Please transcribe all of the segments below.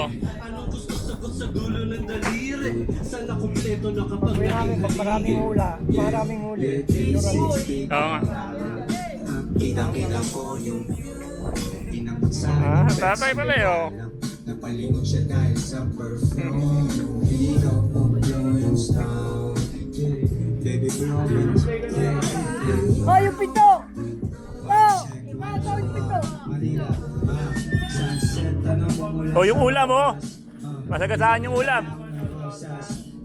Anong gusto sagot sa dulo ng daliri? Sana kumpleto na kapag Maraming hula. Maraming huli. Oo nga. Kitang-kita ko yung tinakot sa Ah, tatay pala oh. Napalingon siya dahil sa perfume. Ikaw po yung style. Baby blowing. Oh, yung pito! Oh! Ipataw yung pito! Manila, sunset, tanong mo mula O yung ulam oh. Masagasaan yung ulam.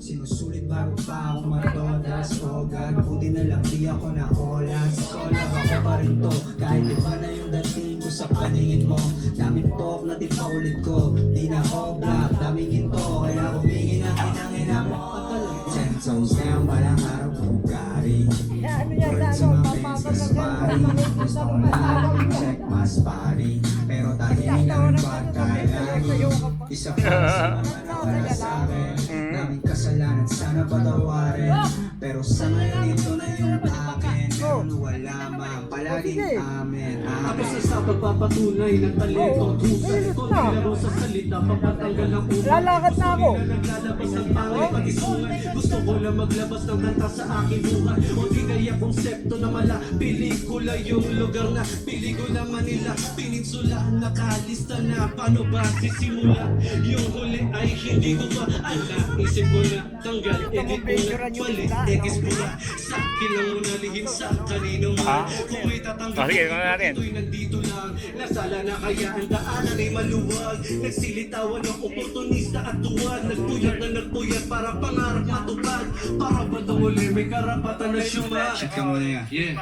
sinusulit bago pa ako matodas. O buti na lang di ako na-olas. Kola ako pa rin to. Kahit iba na yung dating ko sa paningin mo. Daming talk na di pa ulit ko. Di na ako black, daming ginto. Kaya humingi ng hinangin ako. 10 toes down, walang araw kong gari. Ano yan na ano? Gusto ko lang check mas pari. Pero tahimik ang pagkalagi. Isa pa sa mga para sa akin. Daming kasalanan, sana patawarin. Pero sa ngayon ito na yung akin. Meron wala man, palaging amin. Tapos sa pagpapatunay ng talento. Husay ito nilaro sa salita. Pagpatanggal ng ulo. Lalakad na ako. Naglalabas ng pangay pati sungay. Gusto ko lang maglabas ng kanta sa aking buhay. O di kaya konsepto na mala. Pelikula yung lugar na pelikula Manila. Peninsula nakalista na. Paano ba sisimula? Yung huli ay hindi ko pa alam. Isip ko na tanggal. Edit mo na palit. Egis mo na. Sa akin lang muna lihim sa kanino man. Kung may tatanggal. Sige, gawin natin. Ito'y nandito lang. Nasala na kaya ang daanan ay maluwag. Nagsilitawan ng oportunista at tuwad. Nagpuyat na nagpuyat para pangarap matupad. Para ba daw uli may karapatan na syuma? Check ka muna yan. Yeah.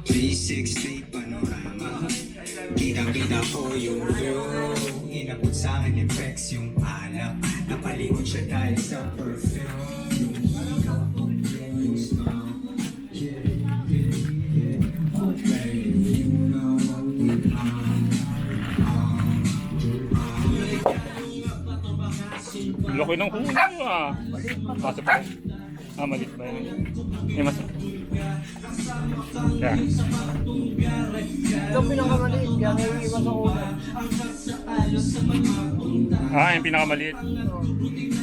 360 panorama. Kitang-kita ko yung view. Inabot sa akin yung Rex yung alak. Napalingon siya dahil sa perfume. Yung ikaw yung smile. Laki ng hula ah. Pasok pa. Ah, malit ba yun? Eh, mas... Yeah. Ito pinakamaliit. Kaya may iwas ang ulan. Ah, yung pinakamaliit.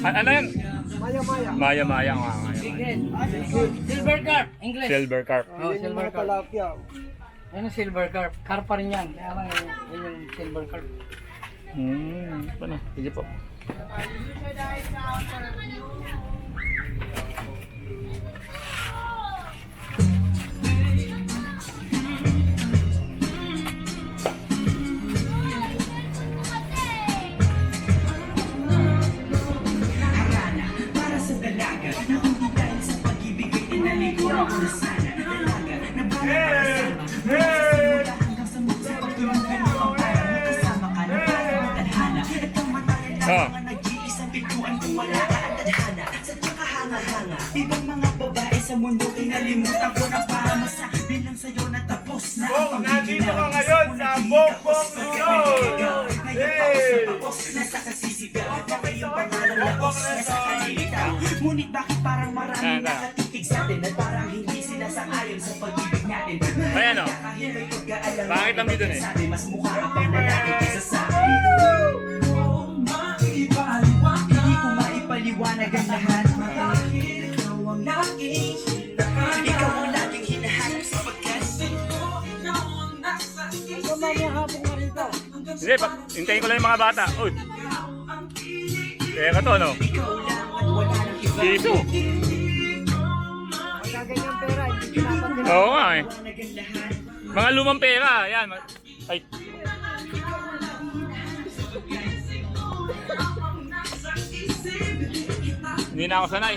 Ano yan? Maya-maya. Maya-maya nga. Silver carp, English. Silver carp. Oh, Yun yung silver mga carp. talapia. Yan yung silver carp. Carp pa rin yan. Kaya lang yun yung silver carp. Ano? Sige po. Para sa dalaga na hindi dahil sa pag-ibig ay tinalikuran ko na sana. Dalaga na parang magsimula hanggang sa magpapagulong ang parang makasama ka na parang matadhana. At ang matagal lang mga nag-iisang pintuan kung wala ka ang tadhana. Sadya ka hanga-hanga. Ibang mga babae sa mundo kinalimutan ko na para masabi lang sa'yo na tapos na ang pagiging nandito ka ngayon sa Bongbong Luzon! Nasa kasisigaw, baka yung pangalan laos nasa kalilitaw. Ngunit bakit parang maraming nakatikig sa atin at parang hindi sila sang-ayon sa pag-ibig natin. Ayan o. Kahit may pagkaalam Bakit ang dito eh? sabi, mas mukha ka pang lalaki kaysa sa akin. Hindi ko maipaliwanag ang lahat. Ikaw ang laging ikaw ang laging hinahanap sapagkat Ito mamaya hapon nga rito. Hindi, hintayin ko lang yung mga bata. Uy! Teka to, no? ikaw lang at wala nang iba. Piso. Magkaganyang pera. Hindi pinapansin. Oo nga eh. Liwanag ang lahat. Mga lumang pera. Yan. Ay. Hindi na ako sanay.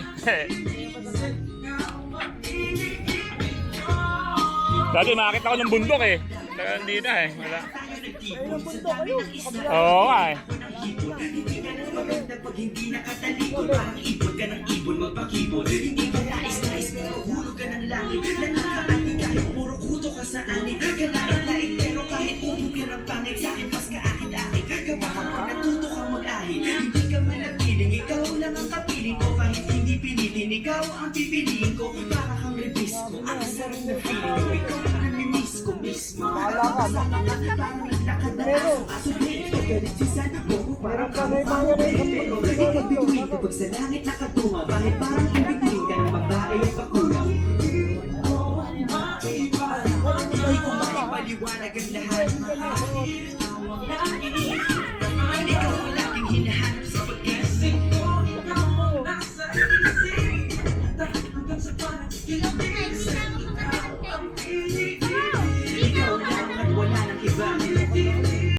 Dati makakita ko ng bundok eh. Kaya hindi na eh. Wala. Ayun ang punto kayo. Kabila. Oo nga eh. Maganda pag hindi nakatalikod, parang ibon ka ng ibon magpakibon. Hindi ka nais-nais pero hulog ka ng langit. Nakakaani kahit puro kuto ka sa angin. Kalait-lait pero kahit umukir ang pangit sa akin mas kaakit-akit. Kapag natuto kang mag-ahit, hindi ka manatiling. Ikaw lang ang kapiling ko kahit hindi pilitin. Ikaw ang pipiliin ko para kang rebisco. Ang sarap na feeling ko, ikaw ang namimiss ko mismo. Bahala ka. Parang naglakad na aso, aso dito, galit si Sana. parang kamukha mo ikaw bituin kapag sa langit nakatunga, bakit parang ibituin ka ng babae at pakulang? Ay kung makipaliwanag ang lahat, ikaw ang laging hinahanap sa pagkasing ko. Nasa isip, hanggang sa panagkilang